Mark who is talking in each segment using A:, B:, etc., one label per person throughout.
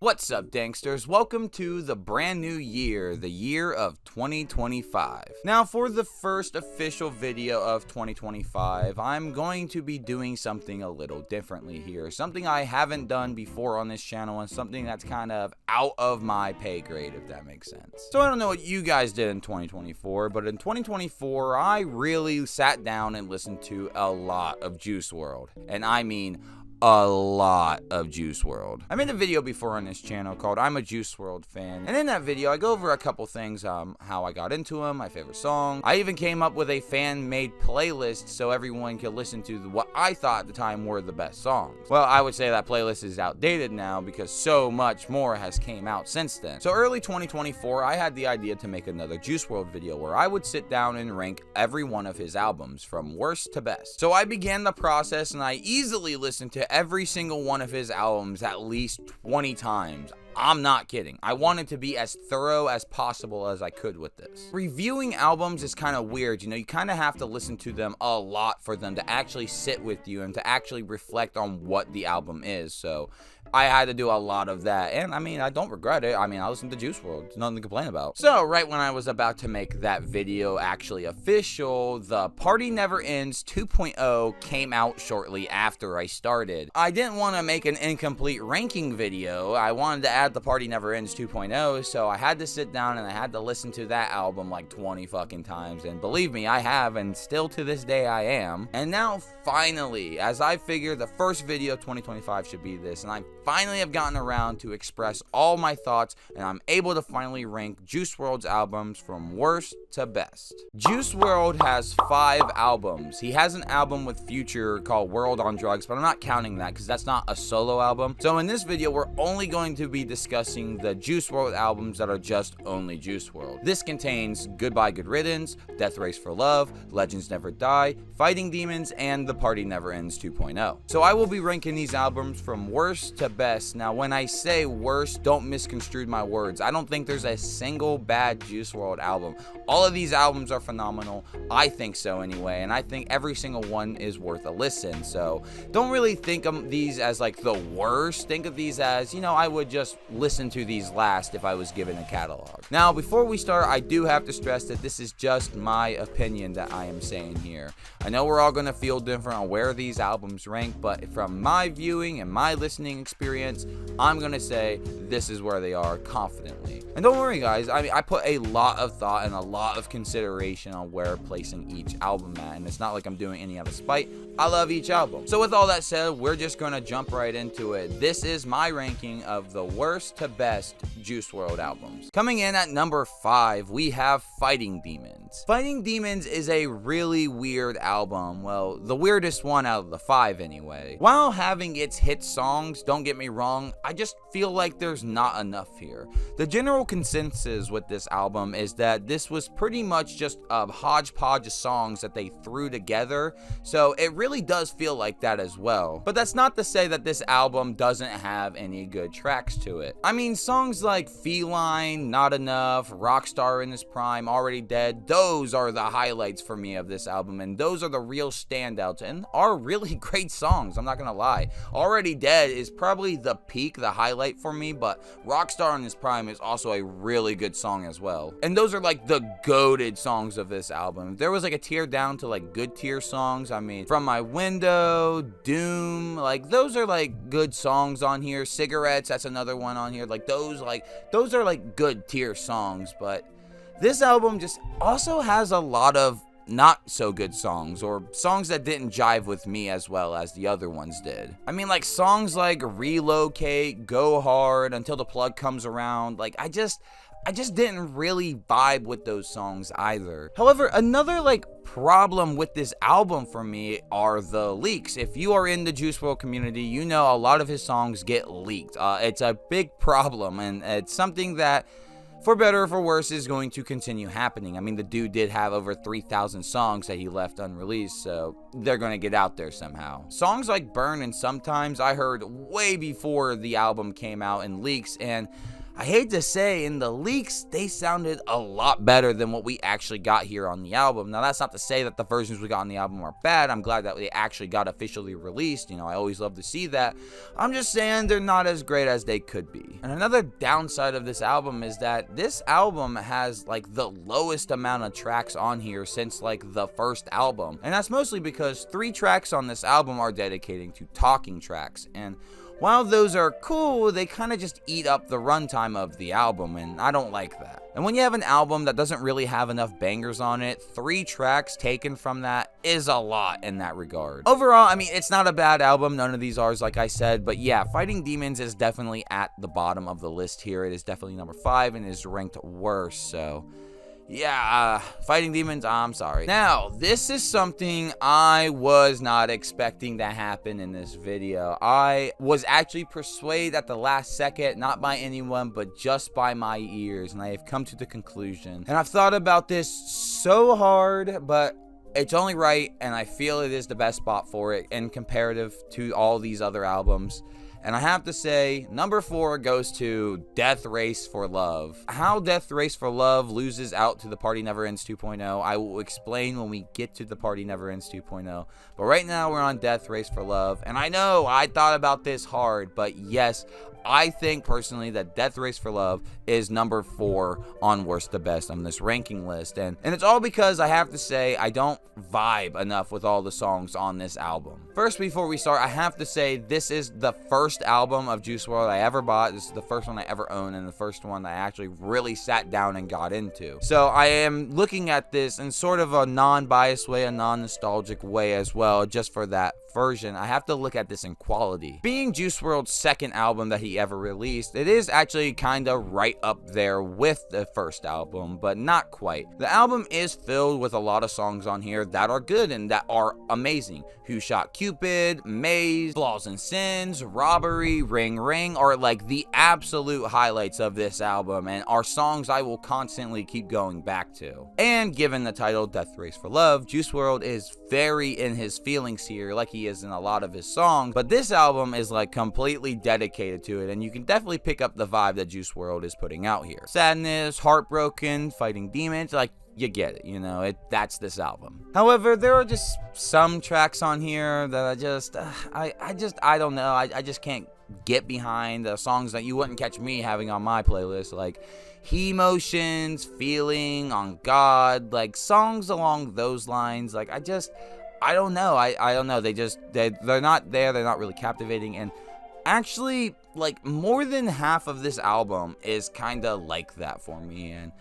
A: What's up, Danksters? Welcome to the brand new year, the year of 2025. Now, for the first official video of 2025, I'm going to be doing something a little differently here. Something I haven't done before on this channel and something that's kind of out of my pay grade, if that makes sense. So I don't know what you guys did in 2024, but in 2024, I really sat down and listened to a lot of JuiceWRLD. And I mean a lot of JuiceWRLD. I made a video before on this channel called I'm a JuiceWRLD fan, and in that video I go over a couple things, how I got into him, my favorite song. I even came up with a fan-made playlist so everyone could listen to what I thought at the time were the best songs. Well, I would say that playlist is outdated now because so much more has came out since then. So early 2024, I had the idea to make another JuiceWRLD video where I would sit down and rank every one of his albums from worst to best. So I began the process and I easily listened to every single one of his albums at least 20 times. I'm not kidding. I wanted to be as thorough as possible as I could with this. Reviewing albums is kind of weird, you know, you kind of have to listen to them a lot for them to actually sit with you and to actually reflect on what the album is. So I had to do a lot of that, and I mean, I don't regret it. I mean, I listened to JuiceWRLD. There's nothing to complain about. So right when I was about to make that video actually official, the Party Never Ends 2.0 came out shortly after I started. I didn't want to make an incomplete ranking video. I wanted to add the Party Never Ends 2.0, so I had to sit down and I had to listen to that album like 20 fucking times, and believe me, I have, and still to this day I am. And now finally, as I figure the first video of 2025 should be this, and I finally have gotten around to express all my thoughts, and I'm able to finally rank JuiceWRLD's albums from worst to best. JuiceWRLD has 5 albums. He has an album with Future called World on Drugs, but I'm not counting that because that's not a solo album. So in this video, we're only going to be discussing the JuiceWRLD albums that are just only JuiceWRLD. This contains Goodbye Good Riddance, Death Race for Love, Legends Never Die, Fighting Demons, and The Party Never Ends 2.0. So I will be ranking these albums from worst to best. Now, when I say worst, don't misconstrue my words. I don't think there's a single bad JuiceWRLD album. All of these albums are phenomenal. I think so anyway, and I think every single one is worth a listen. So don't really think of these as like the worst. Think of these as, you know, I would just listen to these last if I was given a catalog. Now, before we start, I do have to stress that this is just my opinion that I am saying here. I know we're all going to feel different on where these albums rank, but from my viewing and my listening experience, I'm going to say this is where they are confidently. And don't worry, guys, I mean, I put a lot of thought and a lot of consideration on where placing each album at, and it's not like I'm doing any out of spite. I love each album. So with all that said, we're just going to jump right into it. This is my ranking of the worst to best JuiceWRLD albums. Coming in at number 5, we have Fighting Demons. Fighting Demons is a really weird album. Well, the weirdest one out of the 5 anyway. While having its hit songs, don't get me wrong, I just feel like there's not enough here. The general consensus with this album is that this was pretty much just a hodgepodge of songs that they threw together, so it really does feel like that as well. But that's not to say that this album doesn't have any good tracks to it. I mean, songs like Feline, Not Enough, Rockstar in His Prime, Already Dead, those are the highlights for me of this album, and those are the real standouts and are really great songs, I'm not gonna lie. Already Dead is probably the peak, the highlight for me, but Rockstar in His Prime is also a really good song as well. And those are like the goated songs of this album. If there was like a tier down to like good tier songs, I mean, From My Window, Doom, like those are like good songs on here. Cigarettes, that's another one on here. Like those are like good tier songs, but this album just also has a lot of not so good songs, or songs that didn't jive with me as well as the other ones did. I mean, like songs like Relocate, Go Hard, Until the Plug Comes Around, like I just didn't really vibe with those songs either. However, another like problem with this album for me are the leaks. If you are in the JuiceWRLD community, you know a lot of his songs get leaked. It's a big problem, and it's something that, for better or for worse, is going to continue happening. I mean, the dude did have over 3,000 songs that he left unreleased, so they're going to get out there somehow. Songs like Burn and Sometimes I heard way before the album came out in leaks, and I hate to say, in the leaks, they sounded a lot better than what we actually got here on the album. Now, that's not to say that the versions we got on the album are bad. I'm glad that they actually got officially released. You know, I always love to see that. I'm just saying they're not as great as they could be. And another downside of this album is that this album has like the lowest amount of tracks on here since like the first album. And that's mostly because 3 tracks on this album are dedicated to talking tracks. And while those are cool, they kind of just eat up the runtime of the album, and I don't like that. And when you have an album that doesn't really have enough bangers on it, 3 tracks taken from that is a lot in that regard. Overall, I mean, it's not a bad album. None of these are, like I said, but yeah, Fighting Demons is definitely at the bottom of the list here. It is definitely number 5 and is ranked worse, so yeah, Fighting Demons, I'm sorry. Now, this is something I was not expecting to happen in this video. I was actually persuaded at the last second, not by anyone, but just by my ears, and I have come to the conclusion. And I've thought about this so hard, but it's only right, and I feel it is the best spot for it in comparative to all these other albums. And I have to say, number 4 goes to Death Race for Love. How Death Race for Love loses out to The Party Never Ends 2.0, I will explain when we get to The Party Never Ends 2.0. But right now, we're on Death Race for Love. And I know I thought about this hard, but yes, I think personally that Death Race for Love is number 4 on Worst to Best on this ranking list. And it's all because I have to say I don't vibe enough with all the songs on this album. First, before we start, I have to say this is the first album of JuiceWRLD I ever bought. This is the first one I ever owned and the first one I actually really sat down and got into. So I am looking at this in sort of a non-biased way, a non-nostalgic way as well, just for that version. I have to look at this in quality. Being JuiceWRLD's second album that he ever released, it is actually kind of right up there with the first album, but not quite. The album is filled with a lot of songs on here that are good and that are amazing. Who Shot Cupid, Maze, Flaws and Sins, Robbery, Ring Ring are like the absolute highlights of this album and are songs I will constantly keep going back to. And given the title Death Race for Love, JuiceWRLD is very in his feelings here, like he is in a lot of his songs, but this album is like completely dedicated to it, and you can definitely pick up the vibe that JuiceWRLD is putting out here. Sadness, Heartbroken, Fighting Demons, like, you get it, you know, that's this album. However, there are just some tracks on here that I don't know, I just can't get behind. The songs that you wouldn't catch me having on my playlist, like Emotions, Feeling, On God, like songs along those lines. Like I don't know, I don't know, they're not there, they're not really captivating. And actually, like, more than half of this album is kind of like that for me, and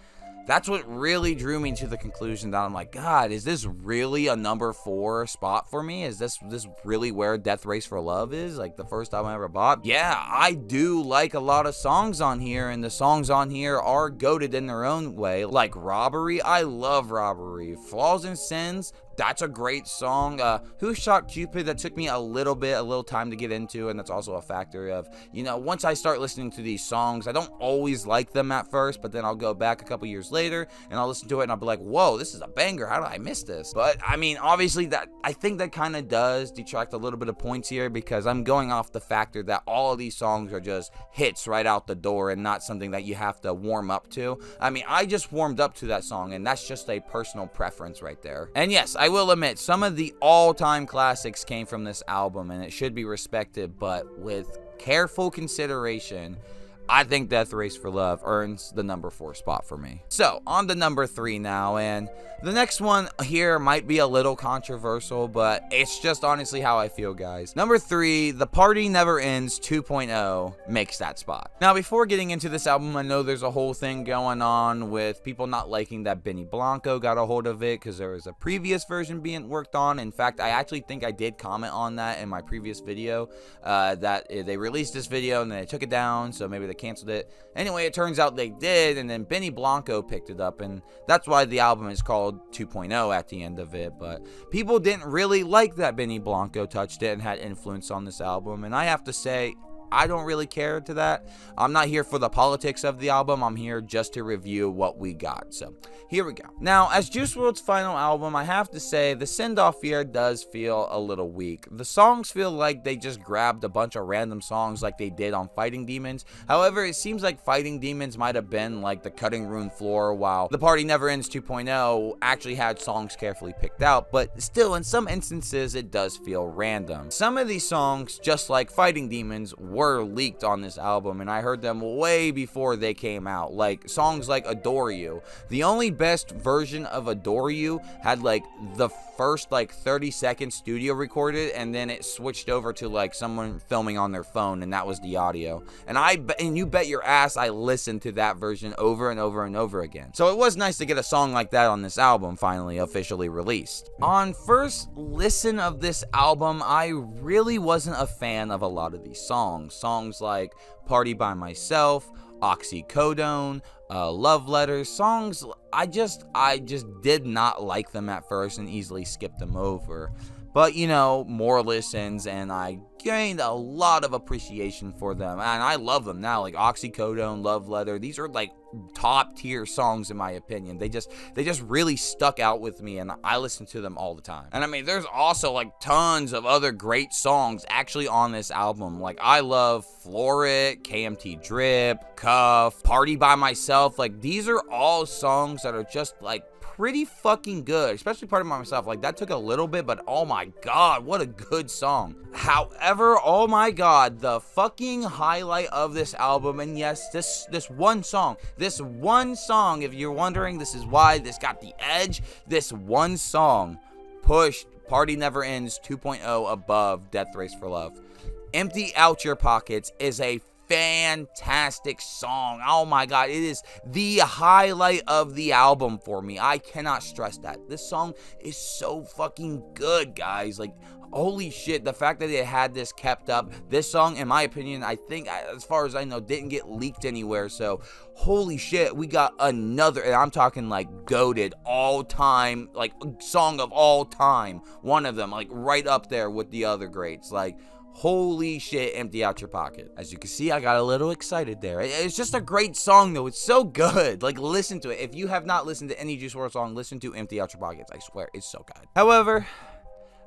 A: that's what really drew me to the conclusion that I'm like, God, is this really a number 4 spot for me? Is this really where Death Race for Love is? Like the first album I ever bought? Yeah, I do like a lot of songs on here, and the songs on here are goated in their own way. Like Robbery, I love Robbery. Flaws and Sins, that's a great song. Who Shot Cupid, that took me a little time to get into, and that's also a factor of, you know, once I start listening to these songs, I don't always like them at first, but then I'll go back a couple years later and I'll listen to it and I'll be like, whoa, this is a banger, how did I miss this? But I mean, obviously I think that kind of does detract a little bit of points here, because I'm going off the factor that all of these songs are just hits right out the door and not something that you have to warm up to. I mean, I just warmed up to that song, and that's just a personal preference right there. And yes, I will admit, some of the all-time classics came from this album, and it should be respected, but with careful consideration, I think Death Race for Love earns the number 4 spot for me. So, on to number 3 now, and the next one here might be a little controversial, but it's just honestly how I feel, guys. Number 3, The Party Never Ends 2.0 makes that spot. Now, before getting into this album, I know there's a whole thing going on with people not liking that Benny Blanco got a hold of it, because there was a previous version being worked on. In fact, I actually think I did comment on that in my previous video, that they released this video and then they took it down, so maybe they canceled it. Anyway, it turns out they did, and then Benny Blanco picked it up, and that's why the album is called 2.0 at the end of it. But people didn't really like that Benny Blanco touched it and had influence on this album, and I have to say, I don't really care to that. I'm not here for the politics of the album. I'm here just to review what we got. So here we go. Now, as JuiceWRLD's final album, I have to say the send-off here does feel a little weak. The songs feel like they just grabbed a bunch of random songs like they did on Fighting Demons. However, it seems like Fighting Demons might have been like the cutting room floor, while The Party Never Ends 2.0 actually had songs carefully picked out, but still, in some instances, it does feel random. Some of these songs, just like Fighting Demons, were leaked on this album, and I heard them way before they came out. Like songs like Adore You. The only best version of Adore You had like the first like 30-second studio recorded, and then it switched over to like someone filming on their phone, and that was the audio. And you bet your ass I listened to that version over and over and over again. So it was nice to get a song like that on this album finally officially released. On first listen of this album, I really wasn't a fan of a lot of these songs. Songs like Party by Myself, Oxycodone, Love Letters, songs I just did not like them at first and easily skipped them over. But, you know, more listens and I gained a lot of appreciation for them. And I love them now. Like Oxycodone, Love Letter. These are like top tier songs in my opinion. They just really stuck out with me and I listen to them all the time. And I mean, there's also like tons of other great songs actually on this album. Like I love Floor It, KMT Drip, Cuff, Party by Myself. Like these are all songs that are just like pretty fucking good, especially Party by Myself. Like that took a little bit, but oh my god, what a good song. However, oh my god, the fucking highlight of this album, and yes, this one song, if you're wondering, this is why this got the edge. This one song pushed Party Never Ends 2.0 above Death Race for Love. Empty Out Your Pockets is a fantastic song. Oh my god, it is the highlight of the album for me. I cannot stress that. This song is so fucking good, guys. Like holy shit, the fact that it had this kept up. This song, in my opinion, I think, as far as I know, didn't get leaked anywhere. So holy shit, we got another, and I'm talking like goated all time, like song of all time. One of them, like right up there with the other greats. Like holy shit, Empty Out Your Pocket. As you can see, I got a little excited there. It's just a great song, though. It's so good. Like, listen to it. If you have not listened to any JuiceWRLD song, listen to Empty Out Your Pockets. I swear, it's so good. However,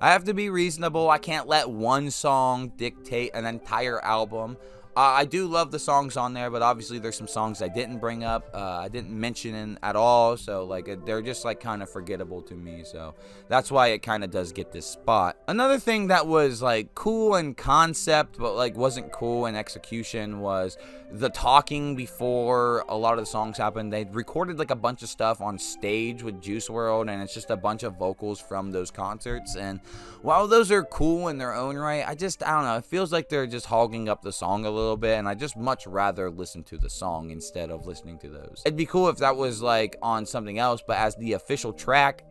A: I have to be reasonable. I can't let one song dictate an entire album. I do love the songs on there, but obviously there's some songs I didn't bring up. I didn't mention at all, so like they're just like kind of forgettable to me. So that's why it kind of does get this spot. Another thing that was like cool in concept, but like wasn't cool in execution was the talking before a lot of the songs happened. They recorded like a bunch of stuff on stage with JuiceWRLD, and it's just a bunch of vocals from those concerts. And while those are cool in their own right, I don't know, it feels like they're just hogging up the song a little bit, and I just much rather listen to the song instead of listening to those. It'd be cool if that was like on something else, but as the official track,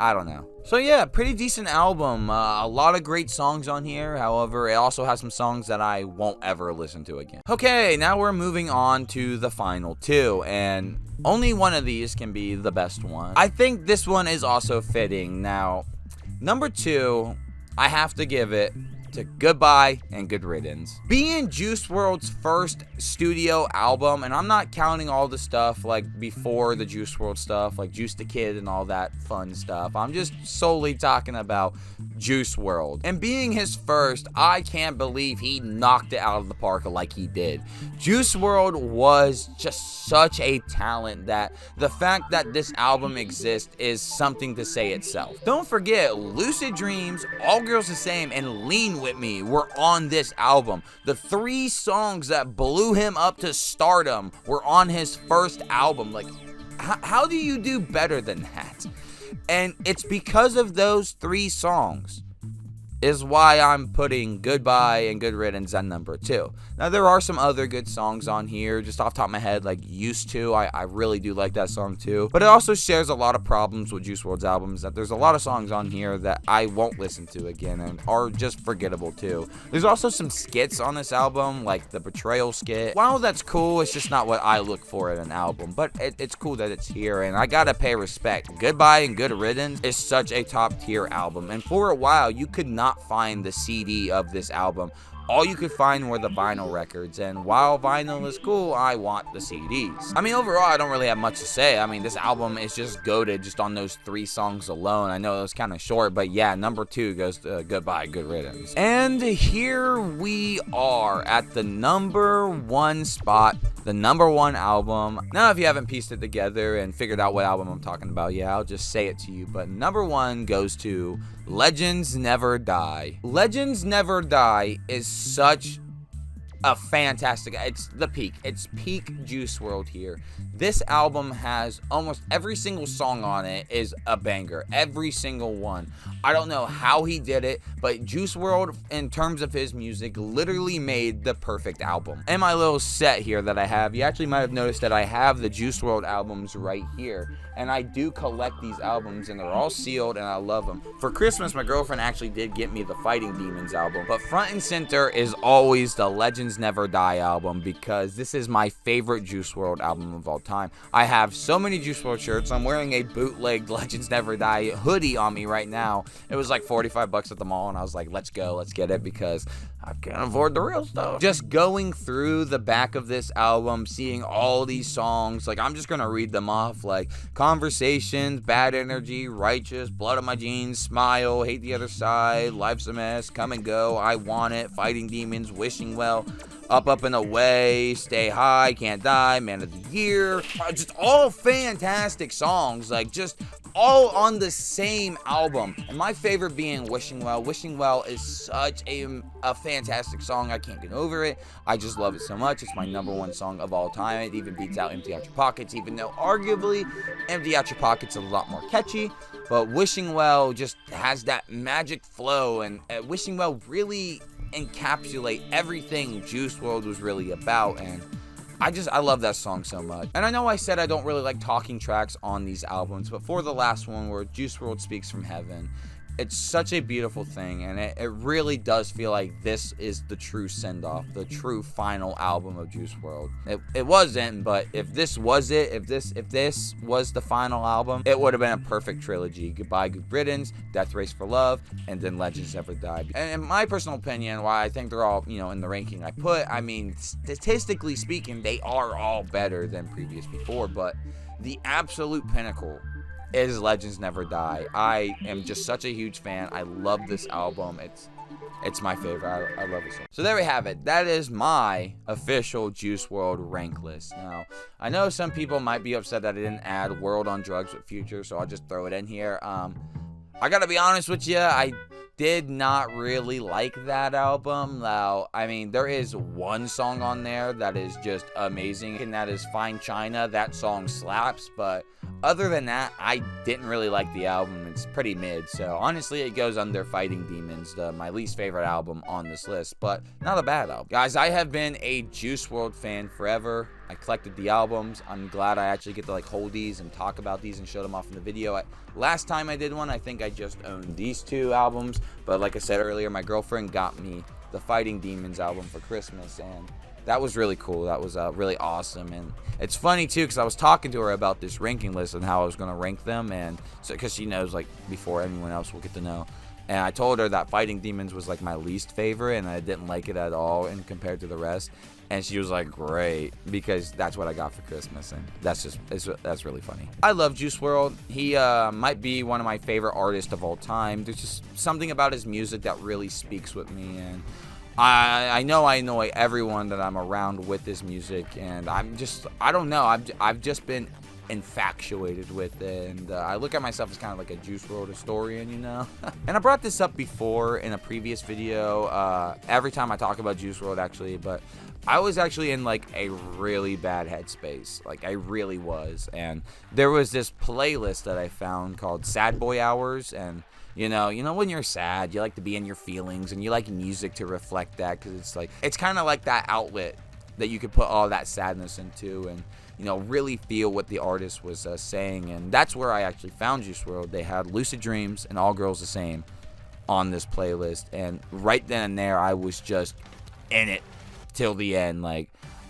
A: I don't know. So yeah, pretty decent album. A lot of great songs on here. However, it also has some songs that I won't ever listen to again. Okay, now we're moving on to the final two, and only one of these can be the best one. I think this one is also fitting. Now, number two, I have to give it to Goodbye and Good Riddance. Being JuiceWRLD's first studio album, and I'm not counting all the stuff like before the JuiceWRLD stuff, like Juice the Kid and all that fun stuff. I'm just solely talking about JuiceWRLD. And being his first, I can't believe he knocked it out of the park like he did. JuiceWRLD was just such a talent that the fact that this album exists is something to say itself. Don't forget, Lucid Dreams, All Girls the Same, and Lean With Me were on this album. The three songs that blew him up to stardom were on his first album. Like, how do you do better than that? And it's because of those three songs is why I'm putting Goodbye and Good Riddance at number 2. Now, there are some other good songs on here, just off the top of my head, like Used To. I really do like that song too. But it also shares a lot of problems with JuiceWRLD's albums, that there's a lot of songs on here that I won't listen to again and are just forgettable too. There's also some skits on this album, like the Betrayal skit. While that's cool, it's just not what I look for in an album, but it's cool that it's here, and I gotta pay respect. Goodbye and Good Riddance is such a top tier album, and for a while, you could not find the CD of this album all you could find were the vinyl records, and while vinyl is cool, I want the CDs. I mean, overall, I don't really have much to say. I mean, this album is just goated just on those 3 songs alone. I know it was kind of short, but yeah, number 2 goes to Goodbye, Good Riddance. And here we are at the number 1 spot, the number 1 album. Now, if you haven't pieced it together and figured out what album I'm talking about, yeah, I'll just say it to you, but number 1 goes to Legends Never Die. Legends Never Die is such a fantastic, it's the peak. It's peak JuiceWRLD here. This album has almost every single song on it is a banger. Every single one. I don't know how he did it, but JuiceWRLD, in terms of his music, literally made the perfect album. In my little set here that I have, you actually might have noticed that I have the JuiceWRLD albums right here. And I do collect these albums, and they're all sealed, and I love them. For Christmas, my girlfriend actually did get me the Fighting Demons album, but front and center is always the Legends Never Die album, because this is my favorite JuiceWRLD album of all time. I have so many JuiceWRLD shirts. I'm wearing a bootleg Legends Never Die hoodie on me right now. It was like 45 bucks at the mall, and I was like, let's go, let's get it, because I can't afford the real stuff. Just going through the back of this album, seeing all these songs, like, I'm just gonna read them off, like Conversations, Bad Energy, Righteous, Blood on My Jeans, Smile, Hate the Other Side, Life's a Mess, Come and Go, I Want It, Fighting Demons, Wishing Well, Up and Away, Stay High, Can't Die, Man of the Year. Just all fantastic songs, like just all on the same album. And my favorite being Wishing Well. Wishing Well is such a fantastic song. I can't get over it. I just love it so much. It's my number 1 song of all time. It even beats out Empty Out Your Pockets, even though arguably Empty Out Your Pockets is a lot more catchy. But Wishing Well just has that magic flow, and Wishing Well really encapsulate everything JuiceWRLD was really about, and I love that song so much. And I know I said I don't really like talking tracks on these albums, but for the last one where JuiceWRLD Speaks from Heaven, it's such a beautiful thing, and it really does feel like this is the true send-off, the true final album of JuiceWRLD. It wasn't, but if this was it, if this was the final album, it would have been a perfect trilogy. Goodbye, Good Riddance, Death Race for Love, and then Legends Never Die. And in my personal opinion, why I think they're all, in the ranking I put, I mean, statistically speaking, they are all better than previous before, but the absolute pinnacle is Legends Never Die. I am just such a huge fan. I love this album. It's my favorite. I love it so much. So there we have it. That is my official JuiceWRLD rank list. Now, I know some people might be upset that I didn't add World on Drugs with Future, so I'll just throw it in here. I gotta be honest with you, I did not really like that album. Now, I mean, there is one song on there that is just amazing, and that is Fine China. That song slaps, but other than that, I didn't really like the album. It's pretty mid, so honestly, it goes under Fighting Demons, my least favorite album on this list, but not a bad album. Guys, I have been a JuiceWRLD fan forever. I collected the albums. I'm glad I actually get to hold these and talk about these and show them off in the video. Last time I did one, I think I just owned these 2 albums, but like I said earlier, my girlfriend got me the Fighting Demons album for Christmas, and that was really cool. That was really awesome. And it's funny too, because I was talking to her about this ranking list and how I was going to rank them, and so because she knows before anyone else will get to know. And I told her that Fighting Demons was my least favorite, and I didn't like it at all and compared to the rest. And she was like, great, because that's what I got for Christmas, and that's really funny. I love JuiceWRLD. He might be one of my favorite artists of all time. There's just something about his music that really speaks with me, and I know I annoy everyone that I'm around with his music, and I don't know, I've just been infatuated with it, and I look at myself as kind of like a JuiceWRLD historian, And I brought this up before in a previous video, every time I talk about JuiceWRLD actually, but I was actually in a really bad headspace. I really was, and there was this playlist that I found called Sad Boy Hours, and you know when you're sad, you like to be in your feelings, and you like music to reflect that, because it's kind of like that outlet that you could put all that sadness into, and really feel what the artist was saying. And that's where I actually found JuiceWRLD. They had Lucid Dreams and All Girls the Same on this playlist, and right then and there I was just in it till the end.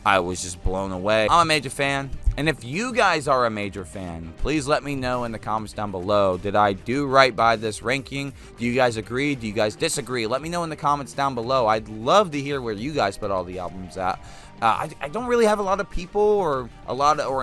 A: I was just blown away. I'm a major fan, And if you guys are a major fan, please let me know in the comments down below. Did I do right by this ranking? Do you guys agree? Do you guys disagree? Let me know in the comments down below. I'd love to hear where you guys put all the albums at. I don't really have a lot of people or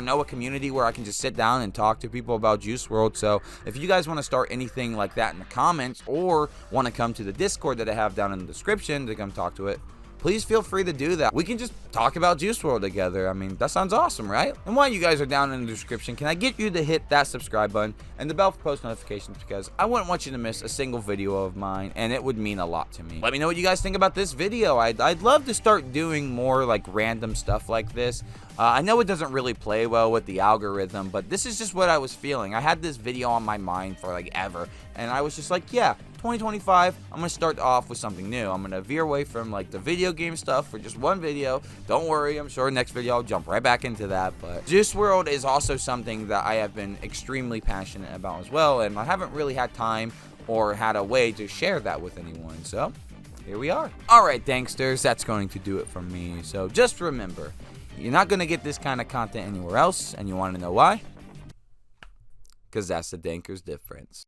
A: know a community where I can just sit down and talk to people about JuiceWRLD. So if you guys want to start anything like that in the comments, or want to come to the Discord that I have down in the description to come talk to it, please feel free to do that. We can just talk about JuiceWRLD together. I mean, that sounds awesome, right? And while you guys are down in the description, can I get you to hit that subscribe button and the bell for post notifications, because I wouldn't want you to miss a single video of mine, and it would mean a lot to me. Let me know what you guys think about this video. I'd love to start doing more like random stuff like this. I know it doesn't really play well with the algorithm, but this is just what I was feeling. I had this video on my mind for like ever, and I was just like, yeah, 2025, I'm gonna start off with something new. I'm gonna veer away from like the video game stuff for just one video. Don't worry, I'm sure next video I'll jump right back into that. But JuiceWRLD is also something that I have been extremely passionate about as well, and I haven't really had time or had a way to share that with anyone. So here we are. Alright, Danksters, that's going to do it for me. So just remember, you're not gonna get this kind of content anywhere else, and you want to know why? Because that's the Dankers difference.